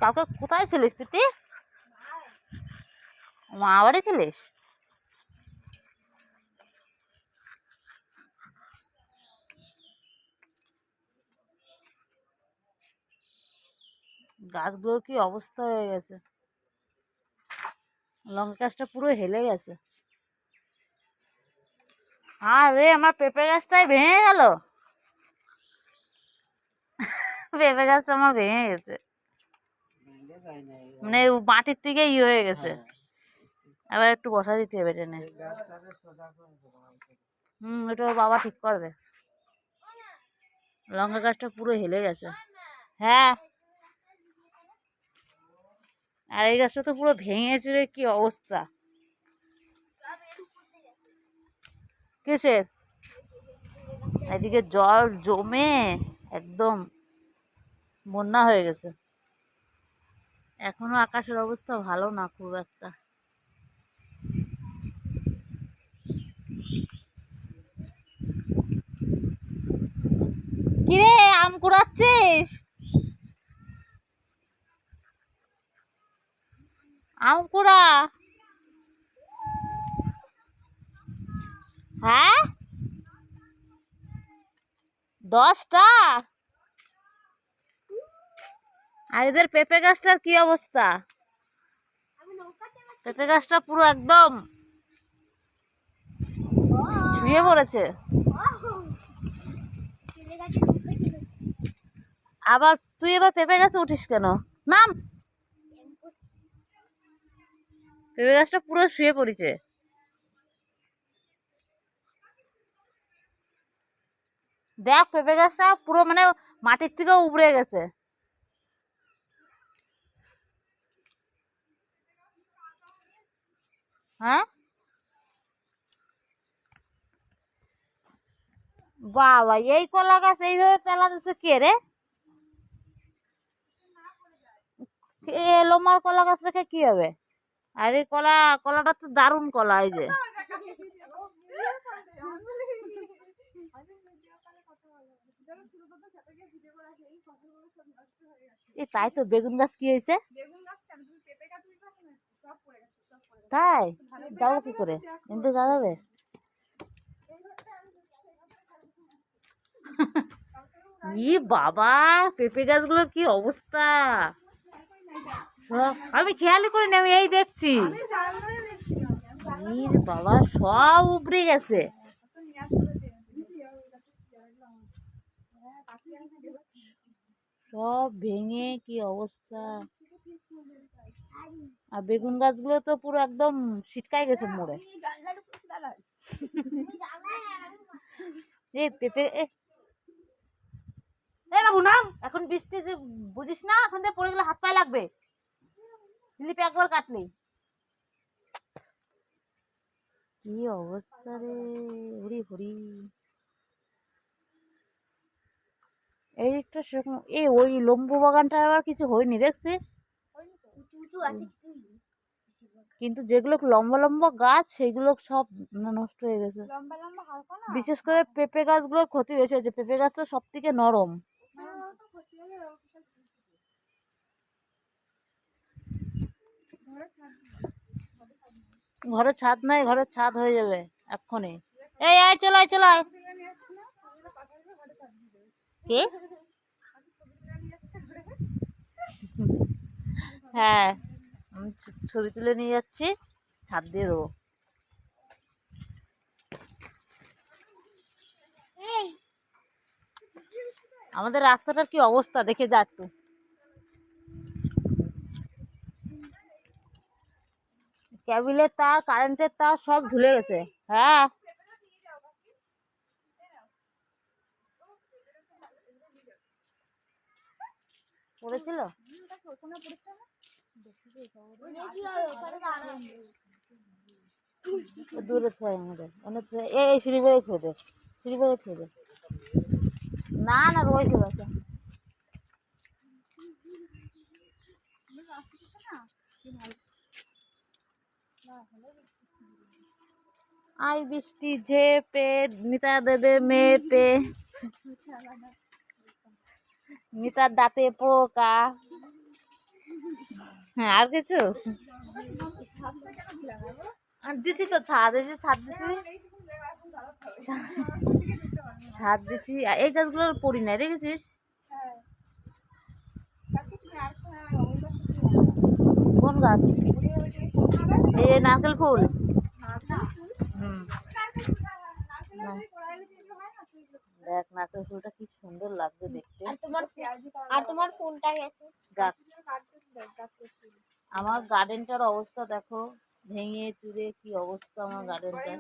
কালকে কোথায় ছিলিস প্রীতি? মা বাড়ি ছিলিস? গাছগুলোর কি অবস্থা হয়ে গেছে, লঙ্কা গাছটা পুরো হেলে গেছে। আরে আমার পেঁপে গাছটাই ভেঙে গেল। পেঁপে গাছটা আমার ভেঙে গেছে, মানে মাটির থেকে হয়ে গেছে। এবার একটু বসা দিতে হবে টেনে। এটা ওর বাবা ঠিক করবে। লঙ্কা গাছটা পুরো হেলে গেছে। হ্যাঁ, আর এই গাছটা তো পুরো ভেঙে চুরে কি অবস্থা। কিসের? এদিকে জল জমে একদম বন্যা হয়ে গেছে। এখনো আকাশের অবস্থা ভালো না খুব একটা। কিরে আম কুড়াচ্ছিস? আম কুড়া। হ্যাঁ, 10টা। আর এদের পেঁপে গাছটার কি অবস্থা? পেঁপে গাছটা পুরো একদম শুয়ে পড়েছে। আবার তুই এবার পেঁপে গাছে উঠিস কেন? নাম। পেঁপে গাছটা পুরো শুয়ে পড়েছে। দেখ পেঁপে গাছটা পুরো মানে মাটির থেকে উপড়ে গেছে। হ্যাঁ, বাবা এই কলা গাছ এইভাবে পেলা দিচ্ছে কে রে? এলোমার কলা গাছ রেখে কি হবে? আর এই কলাটা তো দারুণ কলা। এই যে তাই তো বেগুন গাছ কি হয়েছে? তাই যাবো কি করে? কিন্তু যাওয়া যাবে? ই বাবা, পেঁপে গাছগুলোর কি অবস্থা! আমি খেয়ালই করিনি, আমি এই দেখছি। বাবা সব উপড়ে গেছে। সব ভেঙে কি অবস্থা। আর বেগুন গাছগুলো তো পুরো একদম ছিটকাই গেছে মোড়ে। পেঁপে এখন বৃষ্টি বুঝিস না, এখন থেকে পড়ে গেলে হাত পায়ে লাগবে। স্লিপে একবার কাটলি। কি অবস্থা রে, হরি হরি। এই দিকটা সেরকম ওই লম্বু বাগানটা আবার কিছু হয়নি দেখছিস? কিন্তু যেগুলো লম্বা লম্বা গাছ সেগুলো সব নষ্ট হয়ে গেছে। বিশেষ করে পেঁপে গাছগুলোর ক্ষতি বেশি হয়েছে। পেঁপে গাছ তো সব থেকে নরম। ঘরের ছাদ নাই, ঘরের ছাদ হয়ে যাবে এক্ষুনি। এই আয় চলাই চলাই। কে? হ্যাঁ, আমি ছবি তুলে নিয়ে যাচ্ছি, ছাদ দিয়ে দেবো। আমাদের রাস্তাটার কি অবস্থা দেখে যা একটু। কেবিলের তার, কারেন্টের তার সব ঝুলে গেছে। হ্যাঁ, পড়েছিল দূরে থাকে আমাদের অনেক। এই সিঁড়ি বেড়ে খেয়ে দে, সিঁড়ি বেড়ে খেয়ে দে। না না রয়েছে বাসা। আই বৃষ্টি ঝেপে নিতা দেবে মেপে, নিতার দাঁতে পোকা। হ্যাঁ, আর কিছু আর দিছি তো, ছাদ এই যে ছাদ দিছি, ছাদ দিছি। এই গাছগুলোর পরি নাই, দেখেছিস? কোন গাছ? এই নারকেল ফুল। হুম, দেখ নারকেল ফুলটা কি সুন্দর লাগছে দেখতে। আর তোমার ফোনটা গেছে। যাক, আমার গার্ডেনটার অবস্থা দেখো, ভেঙে চুরে কি অবস্থা আমার গার্ডেনটার।